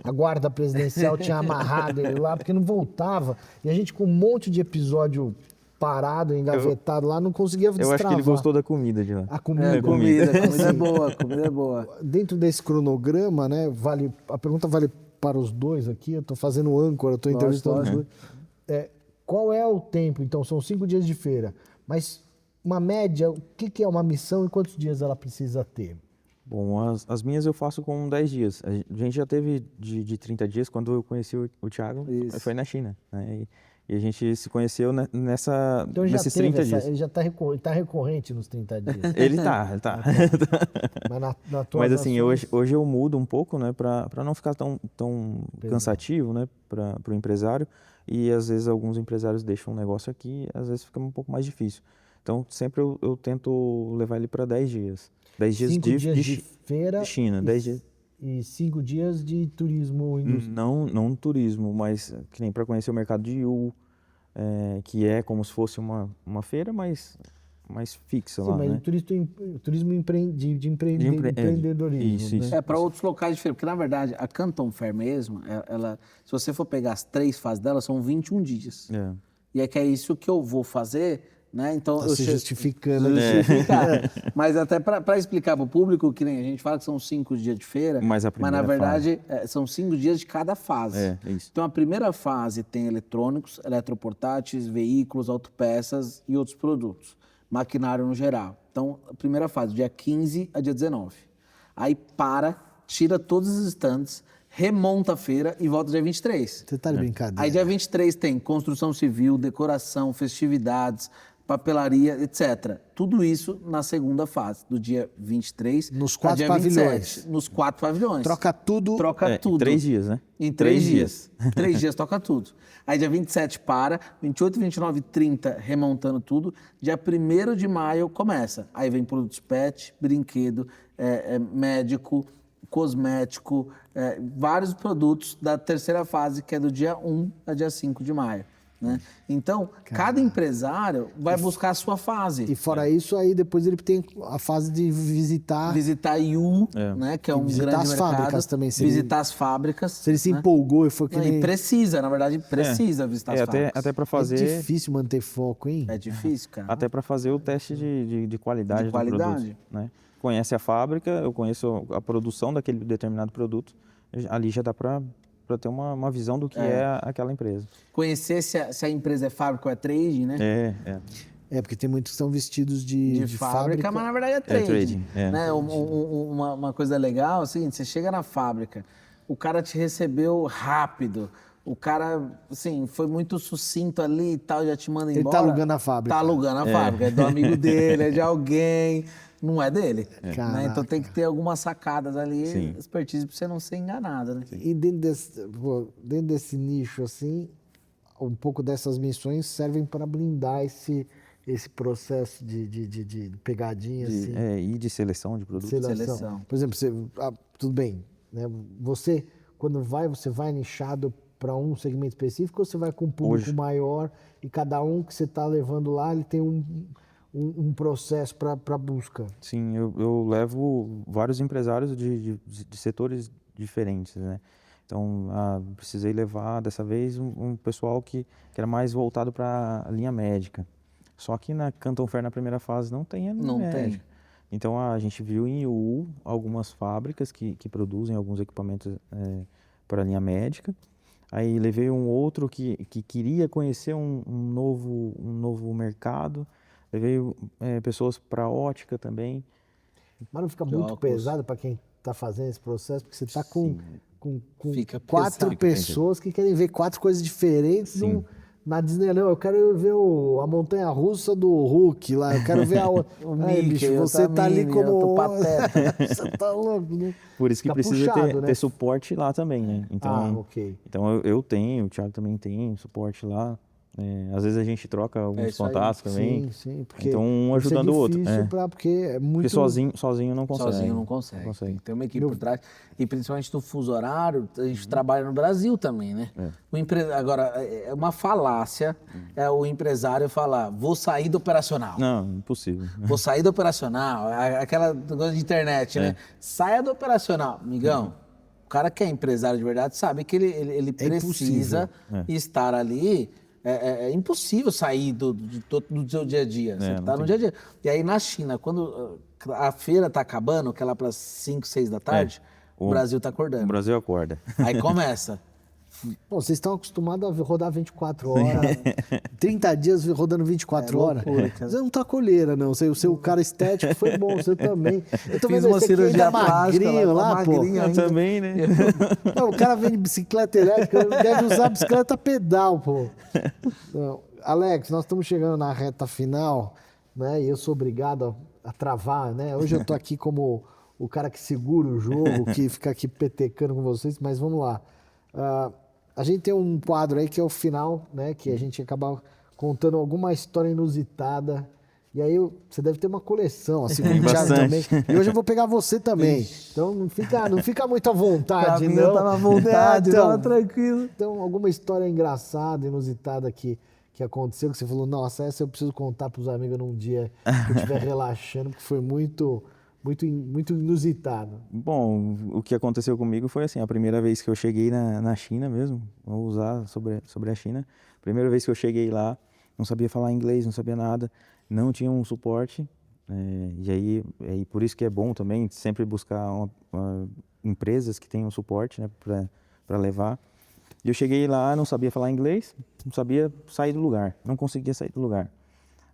a guarda presidencial tinha amarrado ele lá, porque não voltava. E a gente com um monte de episódio parado, engavetado lá, não conseguia destravar. Eu acho que ele gostou da comida de lá. A comida. Comida é boa, comida é boa. Dentro desse cronograma, né, a pergunta vale para os dois aqui, eu estou fazendo âncora, estou entrevistando os dois. Qual é o tempo? Então, são 5 dias de feira, mas uma média, o que é uma missão e quantos dias ela precisa ter? Bom, as minhas eu faço com 10 dias. A gente já teve de 30 dias, quando eu conheci o Thiago, foi na China, né? E a gente se conheceu Então nesses 30 dias. Ele já está recorrente nos 30 dias. Ele tá. Mas assim, hoje eu mudo um pouco, né, para não ficar tão cansativo, né, para o empresário. E às vezes alguns empresários deixam um negócio aqui, às vezes fica um pouco mais difícil. Então sempre eu tento levar ele para 10 dias. 10 dias 5 dias de feira de China, 10 dias. E 5 dias de turismo industrial. Não turismo, mas que nem para conhecer o mercado de Yiwu, que é como se fosse uma feira, mas mais fixa. Sim, lá, mas né? turismo de empreendedorismo. Isso. Né? Para outros locais de feira, porque na verdade a Canton Fair mesmo, se você for pegar as 3 fases dela, são 21 dias. E é que é isso que eu vou fazer, né? Então, se justificando. Mas até para explicar para o público, que nem a gente fala que são 5 dias de feira, mas na verdade são 5 dias de cada fase. É isso. Então a primeira fase tem eletrônicos, eletroportáteis, veículos, autopeças e outros produtos. Maquinário no geral. Então, a primeira fase, dia 15 a dia 19. Aí tira todos os estandes, remonta a feira e volta dia 23. Você tá de brincadeira. Aí dia 23 tem construção civil, decoração, festividades, papelaria, etc. Tudo isso na segunda fase, do dia 23 Nos ao 4 dia pavilhões. 27. Nos 4 pavilhões. Troca tudo. Troca tudo. Em 3 dias, né? Em 3 dias. 3 dias toca tudo. Aí dia 27 para, 28, 29 e 30 remontando tudo. Dia 1º de maio começa. Aí vem produtos pet, brinquedo, médico, cosmético, vários produtos da terceira fase, que é do dia 1 a dia 5 de maio. Né? Então, cada empresário vai buscar a sua fase. E fora isso, aí depois ele tem a fase de visitar. Visitar a IU, né, que é um visitar grande as mercado. fábricas também. Visitar as fábricas. Se ele se empolgou e foi que Não, nem... e precisa, na verdade, precisa visitar as fábricas. Até para fazer... É difícil manter foco, hein? É difícil, cara. Até para fazer o teste de qualidade do produto. Né? Conhece a fábrica, eu conheço a produção daquele determinado produto, ali já dá para ter uma visão do que é aquela empresa. Conhecer se a empresa é fábrica ou é trade, né? Porque tem muitos que são vestidos de fábrica, mas na verdade é trade. trading, né? Uma coisa legal, assim, você chega na fábrica, o cara te recebeu rápido, o cara, assim, foi muito sucinto ali e tal, já te manda embora. Ele tá alugando a fábrica. Tá alugando a fábrica, é do amigo dele, é de alguém, não é dele. Né? Então tem que ter algumas sacadas ali, expertise pra você não ser enganado, né? E dentro desse nicho, assim, um pouco dessas missões servem para blindar esse processo de pegadinha, assim. E de seleção de produtos. Seleção. Por exemplo, tudo bem, né? Você, quando você vai nichado para um segmento específico ou você vai com um público maior e cada um que você está levando lá, ele tem um processo para busca? Sim, eu levo vários empresários de setores diferentes, né? Então, precisei levar, dessa vez, um pessoal que era mais voltado para a linha médica. Só que na Canton Fair, na primeira fase, não tem a linha médica. Então, a gente viu em IU algumas fábricas que produzem alguns equipamentos para a linha médica. Aí levei um outro que queria conhecer um novo mercado. Levei pessoas para ótica também. Mas não fica muito pesado para quem está fazendo esse processo? Porque você está com 4 pessoas que querem ver 4 coisas diferentes na Disney. Não, eu quero ver a montanha-russa do Hulk lá, eu quero ver o Mickey, bicho, você tá ali como... pateta. Você tá louco, né? Por isso que precisa ter suporte lá também, né? Então, então eu tenho, o Thiago também tem suporte lá. Às vezes a gente troca alguns contatos também. Sim, porque então um ajudando o outro. Porque é muito... Porque sozinho não consegue. Sozinho não consegue. Tem que ter uma equipe por trás. E principalmente no fuso horário, a gente trabalha no Brasil também, né? Agora, é uma falácia o empresário falar, vou sair do operacional. Não, impossível. Vou sair do operacional. Aquela coisa de internet, né? Saia do operacional. Amigão, o cara que é empresário de verdade sabe que ele precisa estar ali. É impossível sair do seu dia a dia. Você está no dia a dia. E aí na China, quando a feira está acabando, que é lá para 5, 6 da tarde, o Brasil está acordando. O Brasil acorda. Aí começa. Pô, vocês estão acostumados a rodar 24 horas, 30 dias rodando 24 horas. Você não tá colheira, não. O seu cara estético foi bom, você também. Eu tô Fiz uma cirurgia magrinho lá, pô. Eu também, né? Não, o cara vende bicicleta elétrica, deve usar bicicleta pedal, pô. Não. Alex, nós estamos chegando na reta final, né? E eu sou obrigado a travar, né? Hoje eu tô aqui como o cara que segura o jogo, que fica aqui petecando com vocês, mas vamos lá. A gente tem um quadro aí que é o final, né? Que a gente acaba contando alguma história inusitada. E aí você deve ter uma coleção, assim como o Thiago também. E hoje eu vou pegar você também. Então não fica muito à vontade, não. Eu tava à vontade, tava tranquilo. Então, alguma história engraçada, inusitada que aconteceu, que você falou, nossa, essa eu preciso contar para os amigos num dia que eu estiver relaxando, porque foi muito inusitado. Bom, o que aconteceu comigo foi assim, a primeira vez que eu cheguei na China mesmo, vou usar sobre a China, primeira vez que eu cheguei lá, não sabia falar inglês, não sabia nada, não tinha um suporte, e aí por isso que é bom também sempre buscar empresas que tenham suporte, né, para levar. E eu cheguei lá, não sabia falar inglês, não sabia sair do lugar, não conseguia sair do lugar.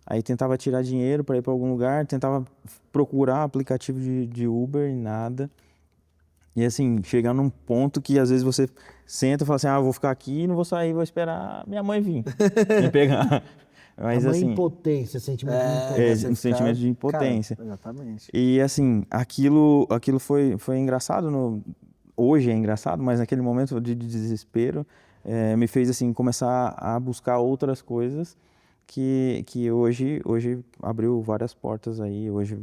Aí tentava tirar dinheiro para ir para algum lugar, tentava procurar aplicativo de Uber, nada. E assim, chegar num ponto que às vezes você senta e fala assim, eu vou ficar aqui, não vou sair, vou esperar minha mãe vir me pegar. Mas a mãe assim, impotência, sentimento de impotência. um sentimento de impotência. Cara, exatamente. E assim, aquilo foi engraçado, hoje é engraçado, mas naquele momento de desespero, me fez assim começar a buscar outras coisas que hoje abriu várias portas aí, hoje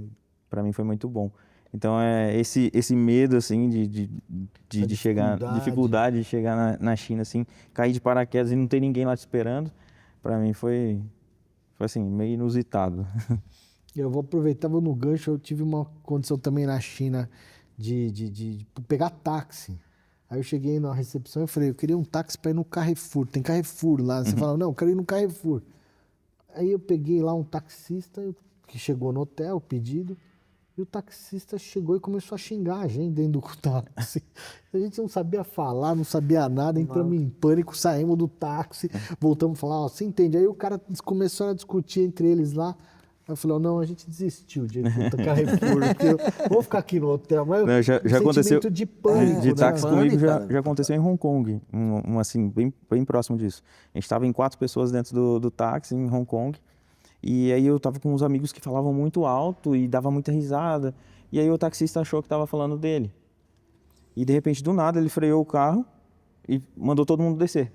para mim foi muito bom. Então esse medo assim de chegar, dificuldade de chegar na China assim, cair de paraquedas e não ter ninguém lá te esperando, para mim foi assim meio inusitado. Eu vou aproveitar, vou no gancho, eu tive uma condição também na China de pegar táxi. Aí eu cheguei na recepção e falei, eu queria um táxi para ir no Carrefour, tem Carrefour lá. Você fala, não, eu quero ir no Carrefour. Aí eu peguei lá um taxista que chegou no hotel, o pedido, e o taxista chegou e começou a xingar a gente dentro do táxi. A gente não sabia falar, não sabia nada, entramos em pânico, saímos do táxi, voltamos a falar, você entende? Aí o cara começou a discutir entre eles lá. Aí eu falei, não, a gente desistiu de Carrefour, porque eu vou ficar aqui no hotel. Mas não, já aconteceu de pânico, de táxi né? comigo já aconteceu em Hong Kong, assim, bem próximo disso. A gente estava em 4 pessoas dentro do táxi em Hong Kong, e aí eu tava com uns amigos que falavam muito alto e dava muita risada, e aí o taxista achou que tava falando dele. E de repente, do nada, ele freou o carro e mandou todo mundo descer.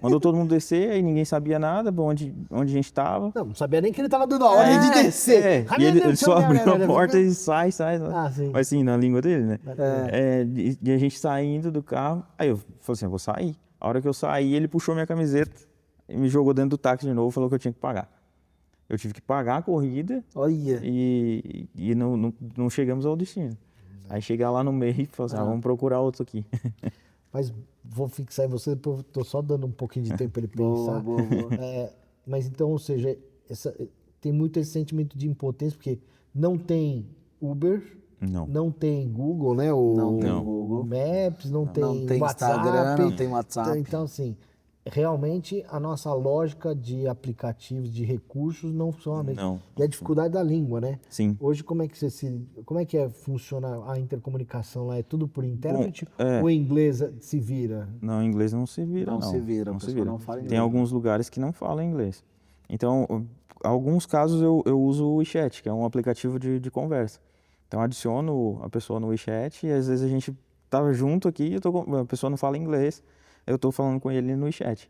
Mandou todo mundo descer, aí ninguém sabia nada, onde a gente estava. Não sabia nem que ele estava dando a ordem de descer. E ele só abriu a porta e sai. Ah, sim. Mas sim, na língua dele, né? E a gente saindo do carro, aí eu falei assim, eu vou sair. A hora que eu saí, ele puxou minha camiseta e me jogou dentro do táxi de novo, falou que eu tinha que pagar. Eu tive que pagar a corrida. Olha. E não chegamos ao destino. Aí chegar lá no meio e falar assim, vamos procurar outro aqui. Mas vou fixar em você, depois estou só dando um pouquinho de tempo para ele pensar. Boa. Mas então, ou seja, tem muito esse sentimento de impotência, porque não tem Uber, não tem Google, né? Não tem Google. Maps, não tem WhatsApp. Instagram, não tem WhatsApp. Então, assim, realmente a nossa lógica de aplicativos, de recursos não são a mesma. Não. E a dificuldade da língua, né? Sim. Hoje, como é que funciona a intercomunicação lá? É tudo por intérprete ou em inglês se vira? Não, em inglês não se vira, não. Não se vira, não fala inglês. Tem alguns lugares que não falam inglês. Então, alguns casos eu uso o WeChat, que é um aplicativo de conversa. Então, adiciono a pessoa no WeChat e às vezes a gente tá junto aqui, a pessoa não fala inglês, eu estou falando com ele no WeChat.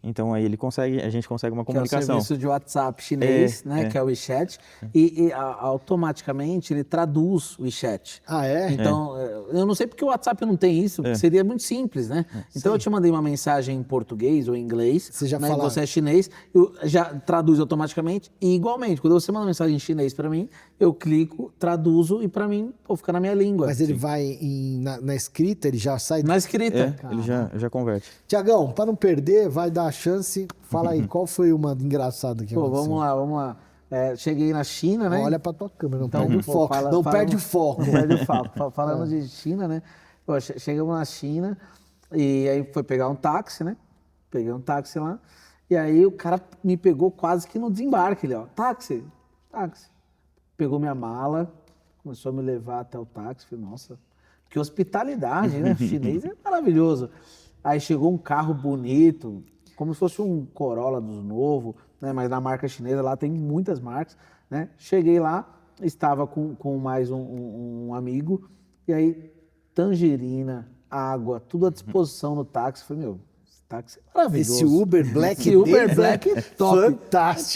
Então aí a gente consegue uma comunicação. Que é o serviço de WhatsApp chinês, né? Que é o WeChat. E automaticamente ele traduz o WeChat. Ah, é? Então, eu não sei porque o WhatsApp não tem isso, porque seria muito simples, né? Então eu te mandei uma mensagem em português ou em inglês, você já fala... você é chinês, já traduz automaticamente e igualmente, quando você manda uma mensagem em chinês para mim, eu clico, traduzo e para mim, fica na minha língua. Mas ele vai na escrita, ele já sai... Na escrita. Ele já converte. Tiagão, para não perder, vai dar a chance. Fala aí, qual foi uma engraçada que aconteceu? Vamos lá. Cheguei na China, né? Olha pra tua câmera, não perde o foco. Não perde o foco. Não perde o foco. Falando de China, né? Chegamos na China e aí foi pegar um táxi, né? Peguei um táxi lá. E aí o cara me pegou quase que no desembarque ali, ó. Táxi. Pegou minha mala, começou a me levar até o táxi. Falei, nossa, que hospitalidade, né? O chinês é maravilhoso. Aí chegou um carro bonito, como se fosse um Corolla dos novo, né? Mas na marca chinesa lá tem muitas marcas, né? Cheguei lá, estava com mais um amigo, e aí tangerina, água, tudo à disposição no táxi. Falei, esse táxi é maravilhoso. Esse Uber Black Esse Uber Black é top.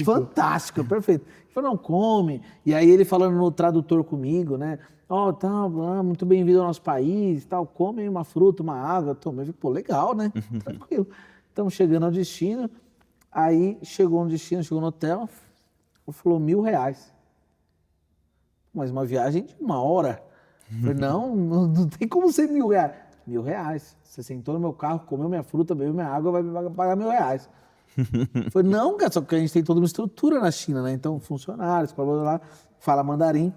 Fantástico, perfeito. Ele falou, não, come. E aí ele falando no tradutor comigo, né? Muito bem-vindo ao nosso país, tal, come aí uma fruta, uma água. Tomei, pô, legal, né? Tranquilo. Estamos chegando ao destino, aí chegou no hotel, falou R$1.000. Mas uma viagem de 1 hora. Falei, não tem como ser R$1.000. R$1.000. Você sentou no meu carro, comeu minha fruta, bebeu minha água, vai pagar R$1.000. Falei, não, cara, só que a gente tem toda uma estrutura na China, né? Então, funcionários, fala mandarim.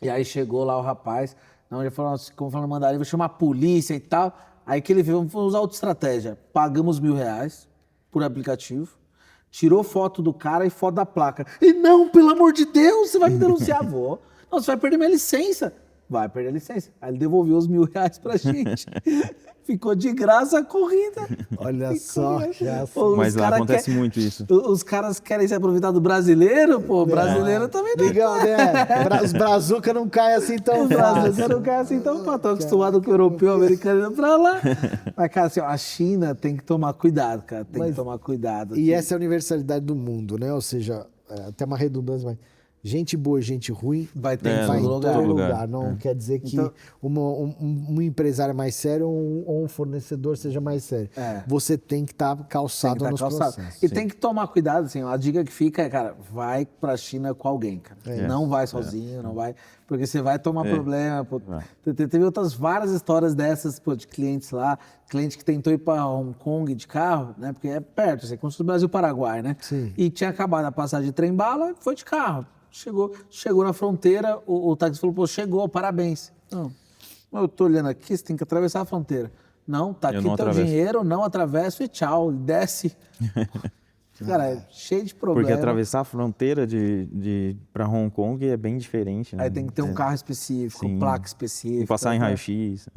E aí chegou lá o rapaz, ele falou, como fala mandarim, vou chamar a polícia e tal. Aí que ele veio, vamos usar outra estratégia. Pagamos R$1.000 por aplicativo, tirou foto do cara e foto da placa. E não, pelo amor de Deus, você vai me denunciar, avó. Não, você vai perder minha licença. vai perder a licença. Aí ele devolveu os R$1.000 pra gente. Ficou de graça a corrida. Olha só. Pô, mas lá acontece muito isso. Os caras querem se aproveitar do brasileiro, pô. O brasileiro também não. Legal, né? Os brazuca não caem assim tão fácil. Os brazuca não caem assim tão fácil. Tô acostumado com o europeu, o americano indo pra lá. Mas, cara, assim, ó, a China tem que tomar cuidado, cara. Tem que tomar cuidado. E essa é a universalidade do mundo, né? Ou seja, até uma redundância, mas gente boa e gente ruim vai ter em todo lugar. Não quer dizer que então, um empresário mais sério ou um fornecedor seja mais sério. Você tem que estar calçado nos processos. E tem que tomar cuidado, assim, a dica que fica é, cara, vai pra China com alguém, cara. Não vai sozinho, não vai, porque você vai tomar problema. Pô. Teve outras várias histórias dessas, pô, de clientes lá, cliente que tentou ir para Hong Kong de carro, né, porque é perto, assim, como se fosse o Brasil-Paraguai, né? Sim. E tinha acabado a passagem de trem-bala, foi de carro. Chegou na fronteira, o taxista falou, pô, chegou, parabéns. Não, eu tô olhando aqui, você tem que atravessar a fronteira. Não, tá aqui teu dinheiro, não atravesso e tchau, desce. Cara, é cheio de problema. Porque atravessar a fronteira para Hong Kong é bem diferente, né? Aí tem que ter um carro específico, placa específica. Passar em raio-x.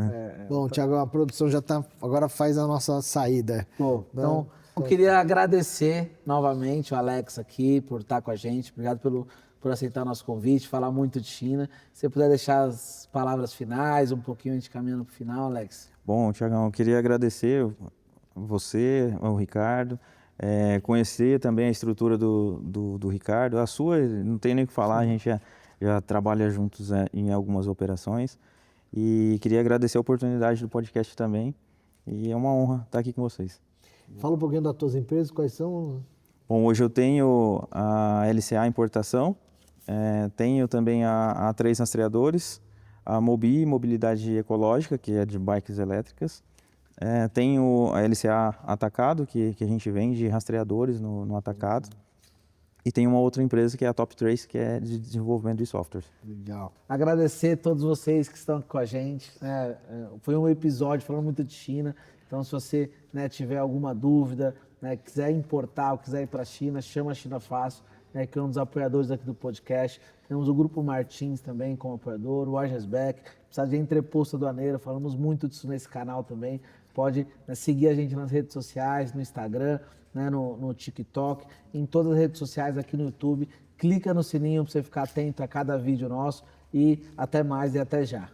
Bom, Thiago, a produção já tá, agora faz a nossa saída. Pô, então, eu queria agradecer novamente o Alex aqui por estar com a gente. Obrigado por aceitar nosso convite, falar muito de China. Se você puder deixar as palavras finais, um pouquinho a gente caminhando para o final, Alex. Bom, Thiagão, eu queria agradecer você, o Ricardo, conhecer também a estrutura do Ricardo. A sua, não tem nem o que falar, a gente já trabalha juntos em algumas operações. E queria agradecer a oportunidade do podcast também. E é uma honra estar aqui com vocês. Fala um pouquinho das tuas empresas, quais são? Bom, hoje eu tenho a LCA Importação, tenho também a A3 Rastreadores, a Mobi, Mobilidade Ecológica, que é de bikes elétricas. Tenho a LCA Atacado, que a gente vende rastreadores no atacado. E tem uma outra empresa que é a Top Trace, que é de desenvolvimento de softwares. Legal. Agradecer a todos vocês que estão aqui com a gente. Né? Foi um episódio falando muito de China. Então, se você, né, tiver alguma dúvida, né, quiser importar ou quiser ir para a China, chama a China Fácil, né, que é um dos apoiadores aqui do podcast. Temos o Grupo Martins também como apoiador, o Agersbeck, precisa de entreposto aduaneiro, falamos muito disso nesse canal também. Pode, né, seguir a gente nas redes sociais, no Instagram, né, no TikTok, em todas as redes sociais aqui no YouTube. Clica no sininho para você ficar atento a cada vídeo nosso e até mais e até já.